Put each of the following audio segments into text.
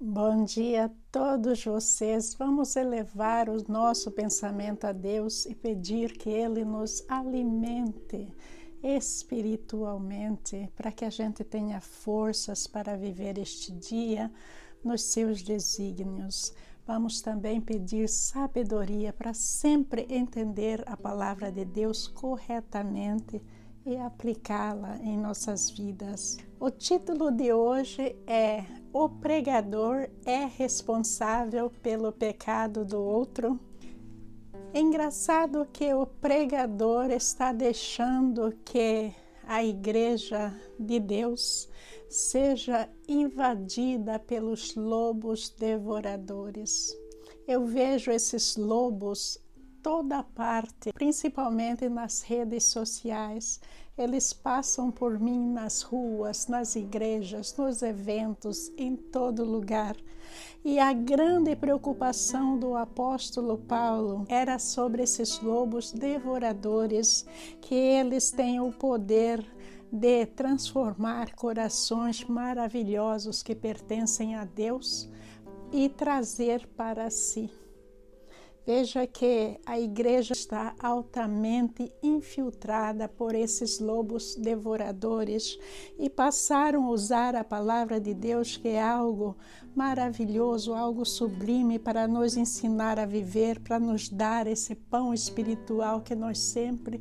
Bom dia a todos vocês. Vamos elevar o nosso pensamento a Deus e pedir que Ele nos alimente espiritualmente para que a gente tenha forças para viver este dia nos seus desígnios. Vamos também pedir sabedoria para sempre entender a palavra de Deus corretamente e aplicá-la em nossas vidas. O título de hoje é: O pregador é responsável pelo pecado do outro? É engraçado que o pregador está deixando que a igreja de Deus seja invadida pelos lobos devoradores. Eu vejo esses lobos toda parte, principalmente nas redes sociais. Eles passam por mim nas ruas, nas igrejas, nos eventos, em todo lugar. E a grande preocupação do apóstolo Paulo era sobre esses lobos devoradores, que eles têm o poder de transformar corações maravilhosos que pertencem a Deus e trazer para si. Veja que a igreja está altamente infiltrada por esses lobos devoradores e passaram a usar a palavra de Deus, que é algo maravilhoso, algo sublime para nos ensinar a viver, para nos dar esse pão espiritual que nós sempre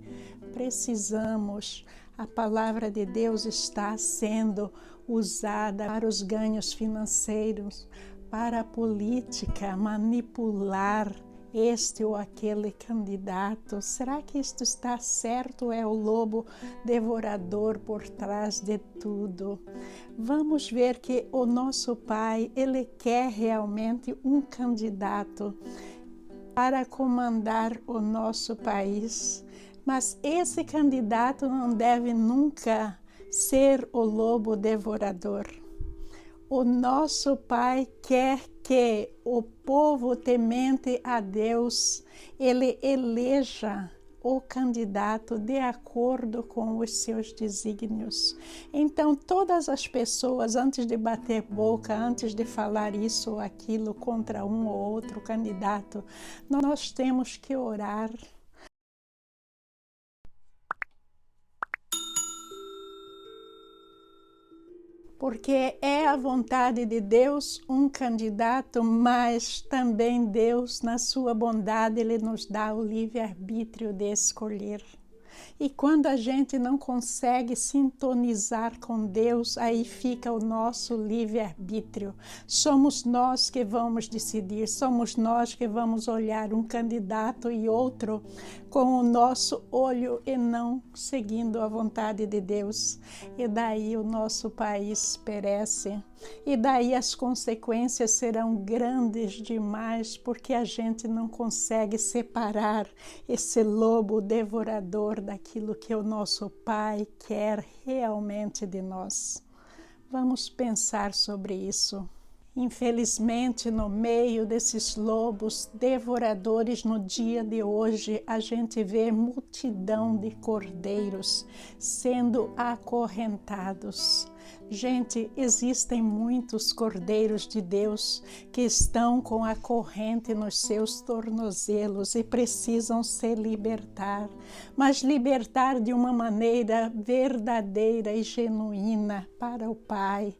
precisamos. A palavra de Deus está sendo usada para os ganhos financeiros, para a política, manipular este ou aquele candidato. Será que isto está certo ou é o lobo devorador por trás de tudo? Vamos ver que o nosso Pai, Ele quer realmente um candidato para comandar o nosso país, mas esse candidato não deve nunca ser o lobo devorador. O nosso Pai quer que o povo temente a Deus, ele eleja o candidato de acordo com os seus desígnios. Então, todas as pessoas, antes de bater boca, antes de falar isso ou aquilo contra um ou outro candidato, nós temos que orar. Porque é a vontade de Deus um candidato, mas também Deus, na sua bondade, Ele nos dá o livre-arbítrio de escolher. E quando a gente não consegue sintonizar com Deus, aí fica o nosso livre-arbítrio. Somos nós que vamos decidir, somos nós que vamos olhar um candidato e outro com o nosso olho e não seguindo a vontade de Deus. E daí o nosso país perece. E daí as consequências serão grandes demais, porque a gente não consegue separar esse lobo devorador daquilo que o nosso Pai quer realmente de nós. Vamos pensar sobre isso. Infelizmente, no meio desses lobos devoradores, no dia de hoje, a gente vê multidão de cordeiros sendo acorrentados. Gente, existem muitos cordeiros de Deus que estão com a corrente nos seus tornozelos e precisam se libertar, mas libertar de uma maneira verdadeira e genuína para o Pai.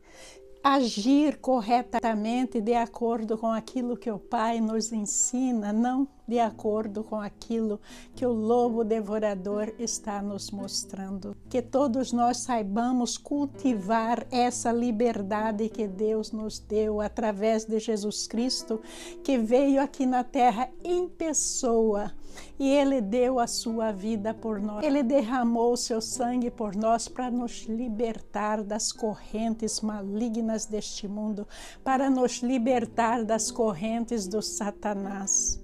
Agir corretamente de acordo com aquilo que o Pai nos ensina, não de acordo com aquilo que o lobo devorador está nos mostrando. Que todos nós saibamos cultivar essa liberdade que Deus nos deu através de Jesus Cristo, que veio aqui na terra em pessoa e Ele deu a sua vida por nós. Ele derramou o seu sangue por nós para nos libertar das correntes malignas deste mundo, para nos libertar das correntes do Satanás.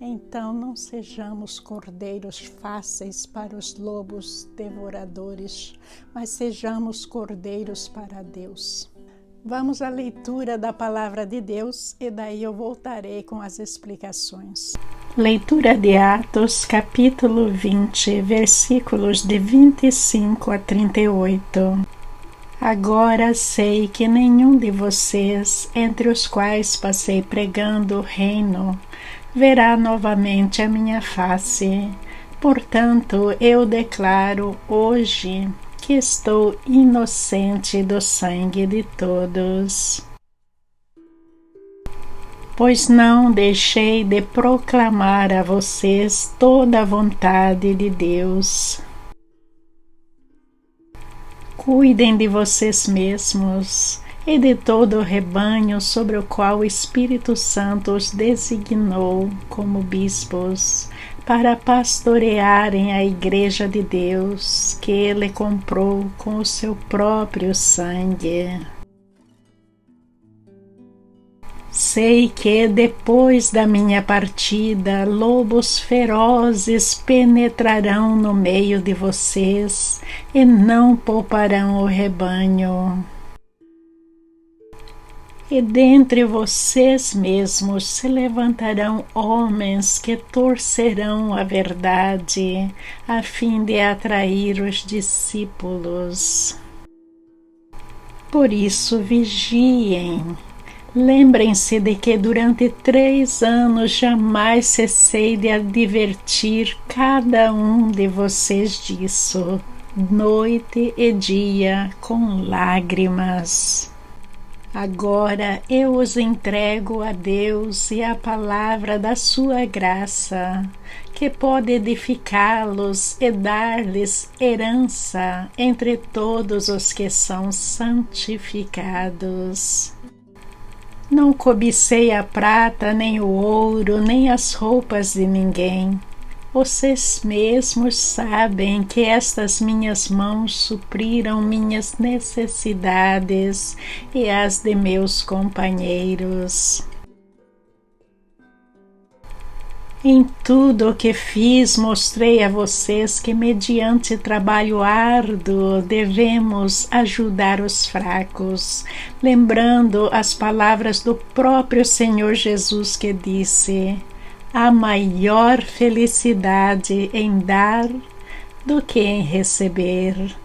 Então, não sejamos cordeiros fáceis para os lobos devoradores, mas sejamos cordeiros para Deus. Vamos à leitura da palavra de Deus e daí eu voltarei com as explicações. Leitura de Atos, capítulo 20, versículos de 25 a 38. Agora sei que nenhum de vocês, entre os quais passei pregando o reino, verá novamente a minha face. Portanto, eu declaro hoje que estou inocente do sangue de todos. Pois não deixei de proclamar a vocês toda a vontade de Deus. Cuidem de vocês mesmos e de todo o rebanho sobre o qual o Espírito Santo os designou como bispos, para pastorearem a Igreja de Deus, que Ele comprou com o seu próprio sangue. Sei que depois da minha partida, lobos ferozes penetrarão no meio de vocês e não pouparão o rebanho. E dentre vocês mesmos se levantarão homens que torcerão a verdade, a fim de atrair os discípulos. Por isso, vigiem. Lembrem-se de que durante 3 anos jamais cessei de advertir cada um de vocês disso, noite e dia, com lágrimas. Agora eu os entrego a Deus e à palavra da sua graça, que pode edificá-los e dar-lhes herança entre todos os que são santificados. Não cobicei a prata, nem o ouro, nem as roupas de ninguém. Vocês mesmos sabem que estas minhas mãos supriram minhas necessidades e as de meus companheiros. Em tudo o que fiz, mostrei a vocês que, mediante trabalho árduo, devemos ajudar os fracos, lembrando as palavras do próprio Senhor Jesus, que disse: há maior felicidade em dar do que em receber.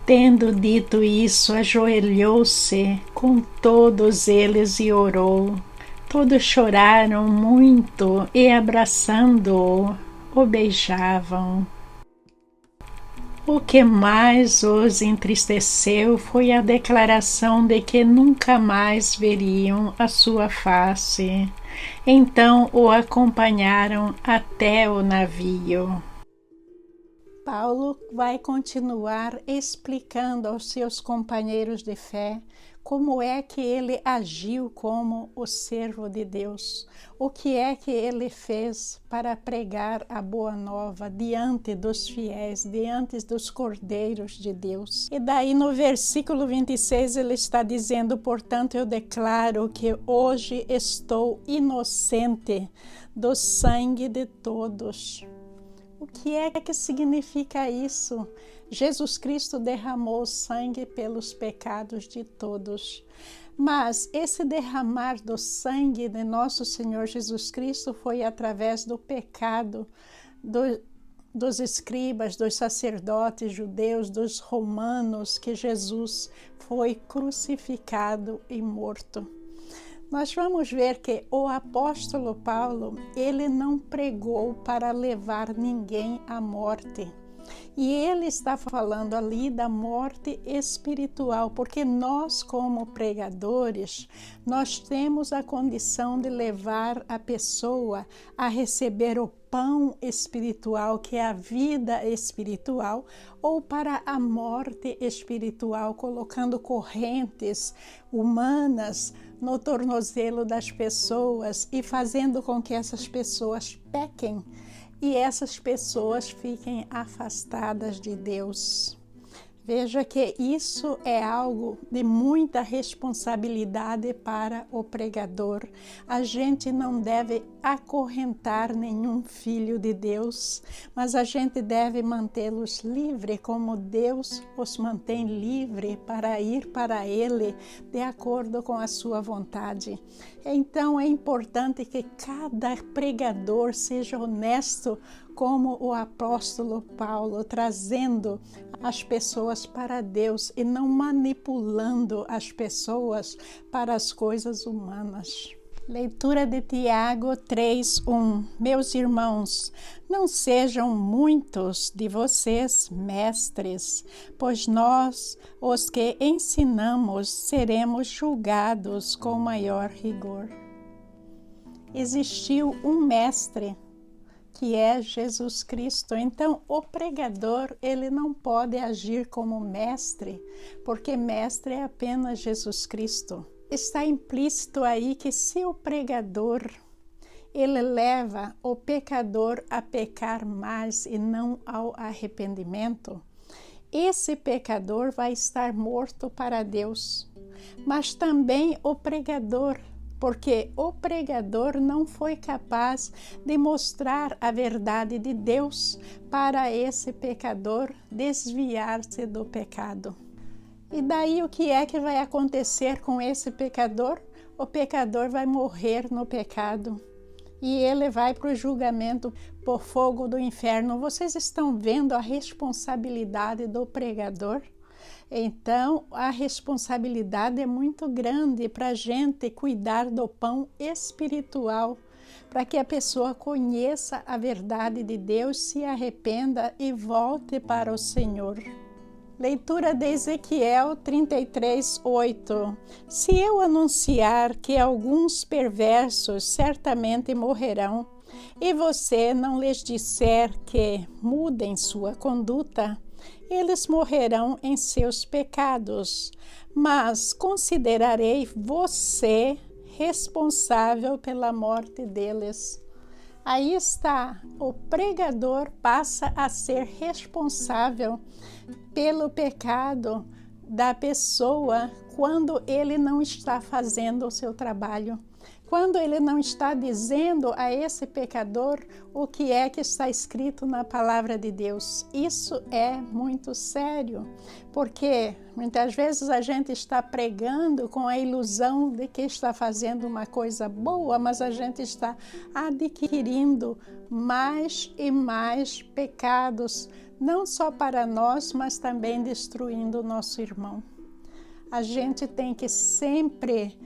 Tendo dito isso, ajoelhou-se com todos eles e orou. Todos choraram muito e, abraçando-o, o beijavam. O que mais os entristeceu foi a declaração de que nunca mais veriam a sua face. Então o acompanharam até o navio. Paulo vai continuar explicando aos seus companheiros de fé como é que ele agiu como o servo de Deus, o que é que ele fez para pregar a boa nova diante dos fiéis, diante dos cordeiros de Deus. E daí no versículo 26 ele está dizendo: portanto eu declaro que hoje estou inocente do sangue de todos. O que é que significa isso? Jesus Cristo derramou sangue pelos pecados de todos. Mas esse derramar do sangue de nosso Senhor Jesus Cristo foi através do pecado dos escribas, dos sacerdotes judeus, dos romanos, que Jesus foi crucificado e morto. Nós vamos ver que o apóstolo Paulo, ele não pregou para levar ninguém à morte. E ele está falando ali da morte espiritual, porque nós, como pregadores, nós temos a condição de levar a pessoa a receber o pão espiritual, que é a vida espiritual, ou para a morte espiritual, colocando correntes humanas no tornozelo das pessoas e fazendo com que essas pessoas pequem e essas pessoas fiquem afastadas de Deus. Veja que isso é algo de muita responsabilidade para o pregador. A gente não deve acorrentar nenhum filho de Deus, mas a gente deve mantê-los livres, como Deus os mantém livres para ir para Ele de acordo com a sua vontade. Então é importante que cada pregador seja honesto como o apóstolo Paulo, trazendo as pessoas para Deus e não manipulando as pessoas para as coisas humanas. Leitura de Tiago 3:1. Meus irmãos, não sejam muitos de vocês mestres, pois nós, os que ensinamos, seremos julgados com maior rigor. Existiu um mestre, que é Jesus Cristo. Então, o pregador, ele não pode agir como mestre, porque mestre é apenas Jesus Cristo. Está implícito aí que se o pregador, ele leva o pecador a pecar mais e não ao arrependimento, esse pecador vai estar morto para Deus. Mas também o pregador, porque o pregador não foi capaz de mostrar a verdade de Deus para esse pecador desviar-se do pecado. E daí o que é que vai acontecer com esse pecador? O pecador vai morrer no pecado e ele vai para o julgamento por fogo do inferno. Vocês estão vendo a responsabilidade do pregador? Então, a responsabilidade é muito grande para a gente cuidar do pão espiritual, para que a pessoa conheça a verdade de Deus, se arrependa e volte para o Senhor. Leitura de Ezequiel 33:8. Se eu anunciar que alguns perversos certamente morrerão, e você não lhes disser que mudem sua conduta, eles morrerão em seus pecados, mas considerarei você responsável pela morte deles. Aí está, o pregador passa a ser responsável pelo pecado da pessoa quando ele não está fazendo o seu trabalho. Quando ele não está dizendo a esse pecador o que é que está escrito na palavra de Deus. Isso é muito sério, porque muitas vezes a gente está pregando com a ilusão de que está fazendo uma coisa boa, mas a gente está adquirindo mais e mais pecados, não só para nós, mas também destruindo o nosso irmão. A gente tem que sempre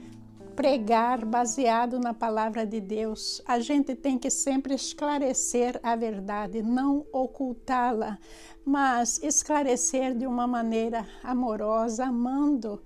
pregar baseado na palavra de Deus. A gente tem que sempre esclarecer a verdade, não ocultá-la, mas esclarecer de uma maneira amorosa, amando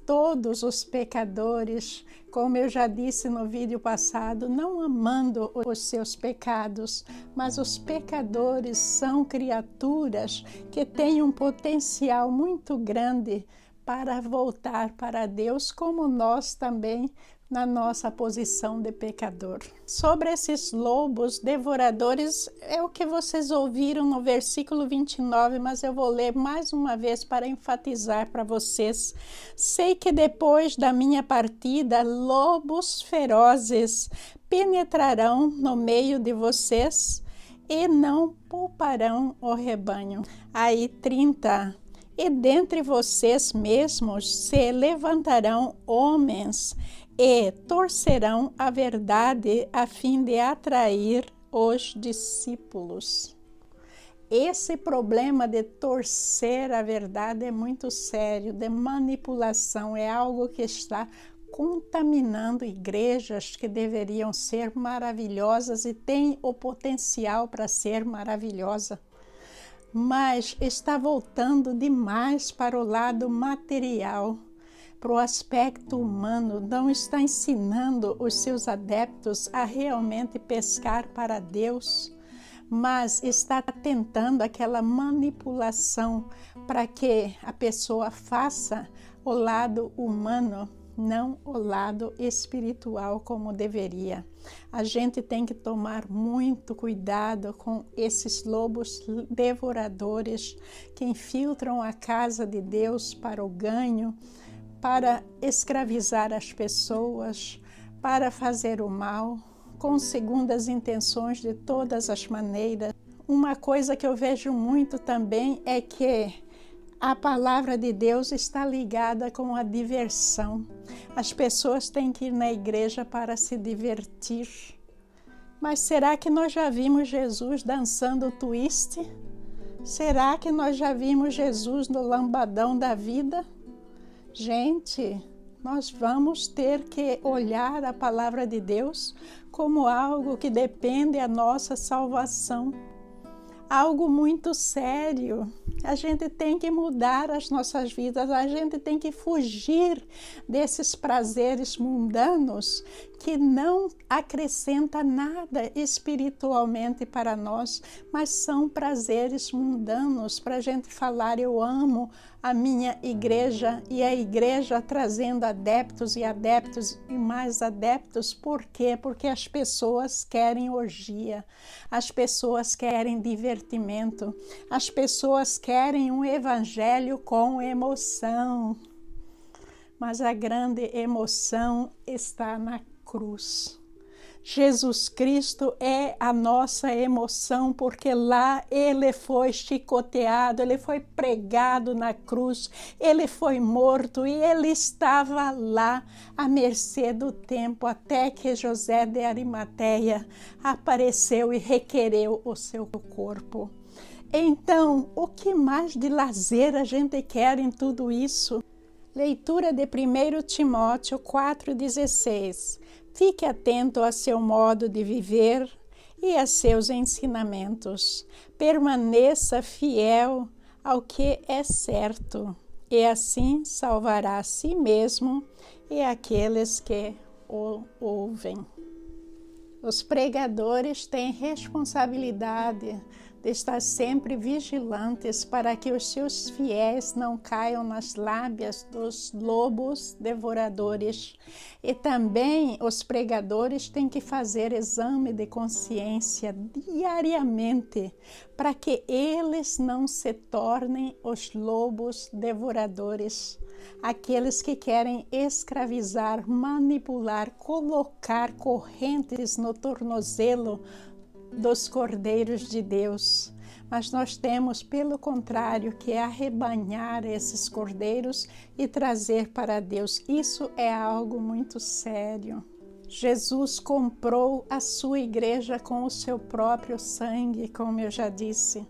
todos os pecadores, como eu já disse no vídeo passado, não amando os seus pecados, mas os pecadores são criaturas que têm um potencial muito grande para voltar para Deus, como nós também na nossa posição de pecador. Sobre esses lobos devoradores, é o que vocês ouviram no versículo 29, mas eu vou ler mais uma vez para enfatizar para vocês. Sei que depois da minha partida, lobos ferozes penetrarão no meio de vocês e não pouparão o rebanho. Aí 30. E dentre vocês mesmos se levantarão homens e torcerão a verdade a fim de atrair os discípulos. Esse problema de torcer a verdade é muito sério, de manipulação, é algo que está contaminando igrejas que deveriam ser maravilhosas e têm o potencial para ser maravilhosa, mas está voltando demais para o lado material, para o aspecto humano, não está ensinando os seus adeptos a realmente pescar para Deus, mas está tentando aquela manipulação para que a pessoa faça o lado humano, não o lado espiritual como deveria. A gente tem que tomar muito cuidado com esses lobos devoradores que infiltram a casa de Deus para o ganho, para escravizar as pessoas, para fazer o mal, com segundas intenções de todas as maneiras. Uma coisa que eu vejo muito também é que a palavra de Deus está ligada com a diversão. As pessoas têm que ir na igreja para se divertir. Mas será que nós já vimos Jesus dançando twist? Será que nós já vimos Jesus no lambadão da vida? Gente, nós vamos ter que olhar a palavra de Deus como algo que depende da nossa salvação. Algo muito sério. A gente tem que mudar as nossas vidas, a gente tem que fugir desses prazeres mundanos que não acrescentam nada espiritualmente para nós, mas são prazeres mundanos para a gente falar: eu amo a minha igreja, e a igreja trazendo adeptos e mais adeptos. Por quê? Porque as pessoas querem orgia, as pessoas querem divertimento, as pessoas querem um evangelho com emoção. Mas a grande emoção está na cruz. Jesus Cristo é a nossa emoção, porque lá ele foi chicoteado, ele foi pregado na cruz, ele foi morto e ele estava lá à mercê do tempo, até que José de Arimateia apareceu e requereu o seu corpo. Então, o que mais de lazer a gente quer em tudo isso? Leitura de 1 Timóteo 4,16. Fique atento a seu modo de viver e a seus ensinamentos. Permaneça fiel ao que é certo, e assim salvará a si mesmo e aqueles que o ouvem. Os pregadores têm responsabilidade de estar sempre vigilantes para que os seus fiéis não caiam nas lábias dos lobos devoradores. E também os pregadores têm que fazer exame de consciência diariamente para que eles não se tornem os lobos devoradores, aqueles que querem escravizar, manipular, colocar correntes no tornozelo dos cordeiros de Deus. Mas nós temos, pelo contrário, que arrebanhar esses cordeiros e trazer para Deus. Isso é algo muito sério. Jesus comprou a sua igreja com o seu próprio sangue, como eu já disse.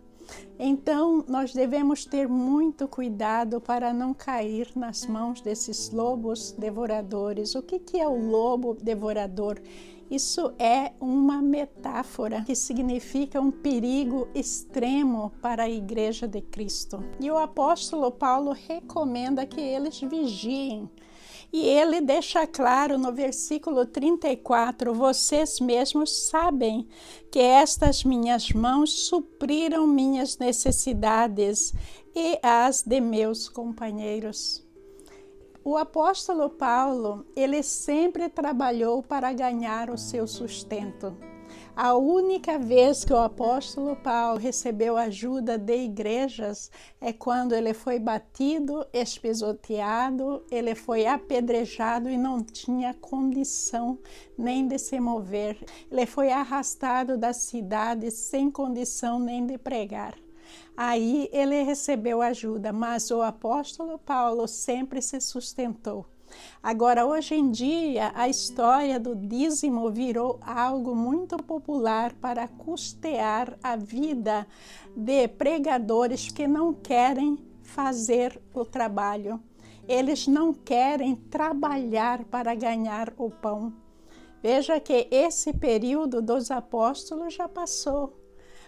Então, nós devemos ter muito cuidado para não cair nas mãos desses lobos devoradores. O que é o lobo devorador? Isso é uma metáfora que significa um perigo extremo para a Igreja de Cristo. E o apóstolo Paulo recomenda que eles vigiem. E ele deixa claro no versículo 34, vocês mesmos sabem que estas minhas mãos supriram minhas necessidades e as de meus companheiros. O apóstolo Paulo, ele sempre trabalhou para ganhar o seu sustento. A única vez que o apóstolo Paulo recebeu ajuda de igrejas é quando ele foi batido, espisoteado, ele foi apedrejado e não tinha condição nem de se mover. Ele foi arrastado da cidade sem condição nem de pregar. Aí ele recebeu ajuda, mas o apóstolo Paulo sempre se sustentou. Agora, hoje em dia, a história do dízimo virou algo muito popular para custear a vida de pregadores que não querem fazer o trabalho. Eles não querem trabalhar para ganhar o pão. Veja que esse período dos apóstolos já passou,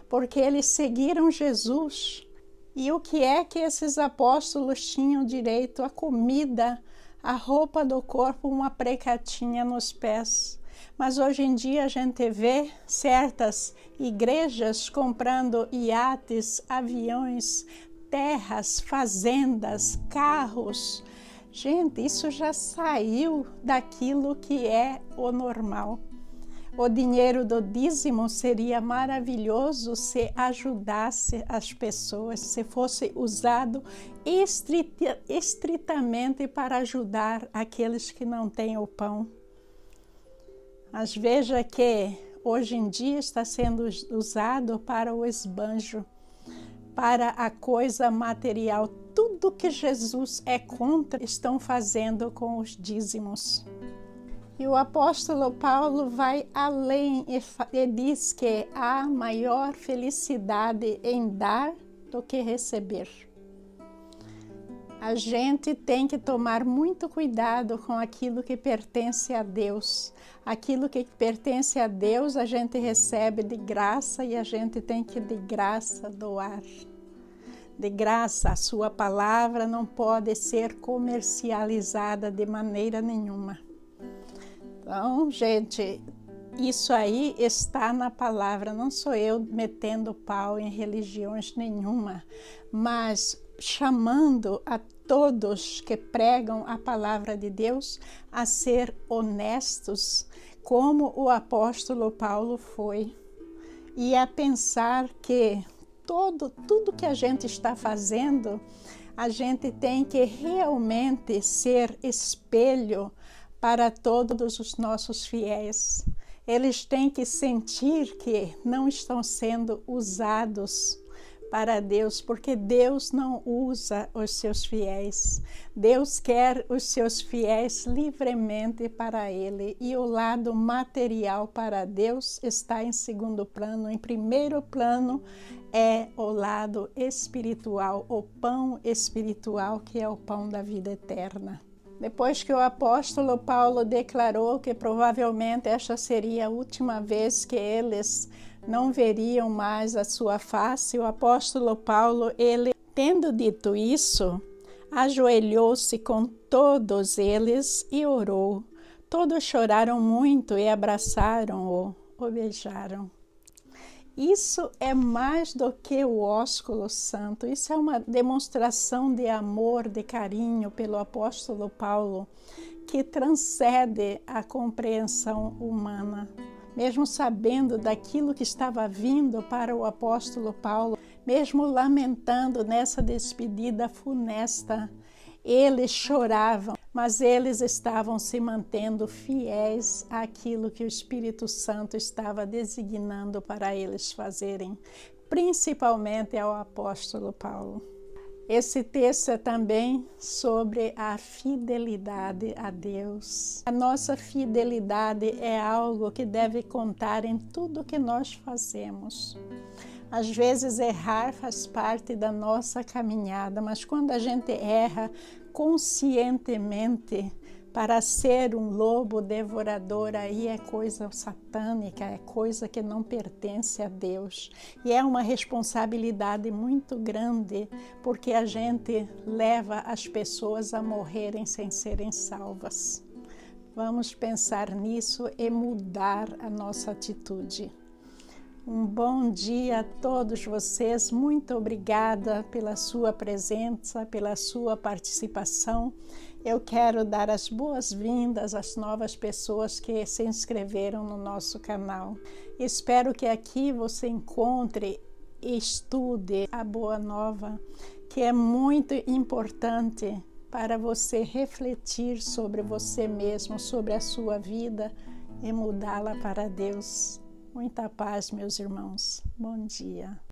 porque eles seguiram Jesus. E o que é que esses apóstolos tinham direito? A comida, a roupa do corpo, uma precatinha nos pés. Mas hoje em dia a gente vê certas igrejas comprando iates, aviões, terras, fazendas, carros. Gente, isso já saiu daquilo que é o normal. O dinheiro do dízimo seria maravilhoso se ajudasse as pessoas, se fosse usado estritamente para ajudar aqueles que não têm o pão. Mas veja que hoje em dia está sendo usado para o esbanjo, para a coisa material. Tudo que Jesus é contra estão fazendo com os dízimos. E o apóstolo Paulo vai além e diz que há maior felicidade em dar do que receber. A gente tem que tomar muito cuidado com aquilo que pertence a Deus. Aquilo que pertence a Deus a gente recebe de graça e a gente tem que de graça doar. De graça, a sua palavra não pode ser comercializada de maneira nenhuma. Então, gente, isso aí está na palavra, não sou eu metendo pau em religiões nenhuma, mas chamando a todos que pregam a palavra de Deus a ser honestos, como o apóstolo Paulo foi, e a pensar que tudo que a gente está fazendo, a gente tem que realmente ser espelho para todos os nossos fiéis. Eles têm que sentir que não estão sendo usados para Deus, porque Deus não usa os seus fiéis. Deus quer os seus fiéis livremente para Ele, e o lado material para Deus está em segundo plano. Em primeiro plano é o lado espiritual, o pão espiritual, que é o pão da vida eterna. Depois que o apóstolo Paulo declarou que provavelmente esta seria a última vez que eles não veriam mais a sua face, o apóstolo Paulo, ele, tendo dito isso, ajoelhou-se com todos eles e orou. Todos choraram muito e abraçaram-o, o beijaram. Isso é mais do que o ósculo santo, isso é uma demonstração de amor, de carinho pelo apóstolo Paulo, que transcende a compreensão humana. Mesmo sabendo daquilo que estava vindo para o apóstolo Paulo, mesmo lamentando nessa despedida funesta, eles choravam, mas eles estavam se mantendo fiéis àquilo que o Espírito Santo estava designando para eles fazerem, principalmente ao apóstolo Paulo. Esse texto é também sobre a fidelidade a Deus. A nossa fidelidade é algo que deve contar em tudo que nós fazemos. Às vezes errar faz parte da nossa caminhada, mas quando a gente erra conscientemente para ser um lobo devorador, aí é coisa satânica, é coisa que não pertence a Deus. E é uma responsabilidade muito grande, porque a gente leva as pessoas a morrerem sem serem salvas. Vamos pensar nisso e mudar a nossa atitude. Um bom dia a todos vocês, muito obrigada pela sua presença, pela sua participação. Eu quero dar as boas-vindas às novas pessoas que se inscreveram no nosso canal. Espero que aqui você encontre e estude a Boa Nova, que é muito importante para você refletir sobre você mesmo, sobre a sua vida e mudá-la para Deus. Muita paz, meus irmãos. Bom dia.